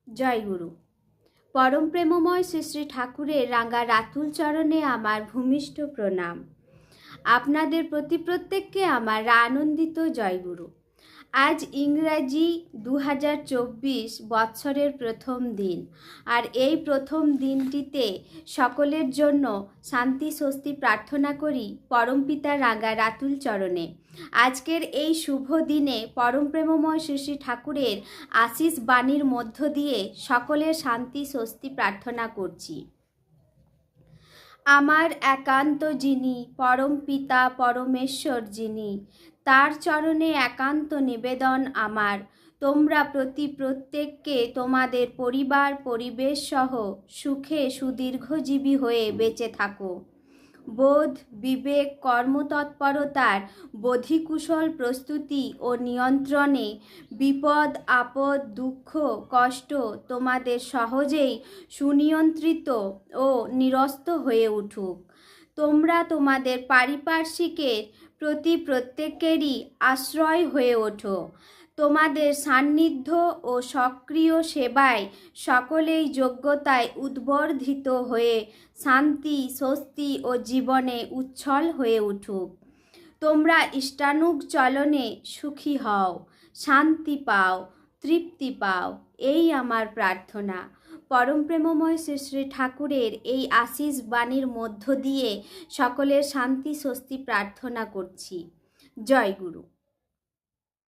জয় গুরু। পরম প্রেমময় শ্রী শ্রী ঠাকুরের রাঙা রাতুল চরণে আমার ভূমিষ্ঠ প্রণাম। আপনাদের প্রতি প্রত্যেককে আমার আনন্দিত জয় গুরু। আজ ইংরাজি 2024 বৎসরের প্রথম দিন, আর এই প্রথম দিনটিতে সকলের জন্য শান্তি স্বস্তি প্রার্থনা করি পরমপিতা রাঙা রাতুল চরণে। আজকের এই শুভ দিনে পরম প্রেমময় শ্রী শ্রী ঠাকুরের আশিস বাণীর মধ্য দিয়ে সকলের শান্তি স্বস্তি প্রার্থনা করছি। আমার একান্ত যিনি পরম পিতা পরমেশ্বর যিনি, তার চরণে একান্ত নিবেদন আমার, তোমরা প্রত্যেককে তোমাদের পরিবার পরিবেশ সহ সুখে সুদীর্ঘজীবী হয়ে বেঁচে থাকো। বোধ বিবেক কর্মতৎপরতার বোধিকুশল প্রস্তুতি ও নিয়ন্ত্রণে বিপদ আপদ দুঃখ কষ্ট তোমাদের সহজেই সুনিয়ন্ত্রিত ও নিরস্ত হয়ে উঠুক। তোমরা তোমাদের পারিপার্শ্বিকের প্রতি প্রত্যেকেরই আশ্রয় হয়ে ওঠো। তোমাদের সান্নিধ্য ও সক্রিয় সেবায় সকলেই যোগ্যতায় উদ্বর্ধিত হয়ে শান্তি স্বস্তি ও জীবনে উচ্ছল হয়ে উঠুক। তোমরা ইষ্টানুগ চলনে সুখী হও, শান্তি পাও, তৃপ্তি পাও, এই আমার প্রার্থনা। পরম প্রেমময় শ্রী শ্রী ঠাকুরের এই আশিস বাণীর মধ্য দিয়ে সকলের শান্তি স্বস্তি প্রার্থনা করছি। জয় গুরু।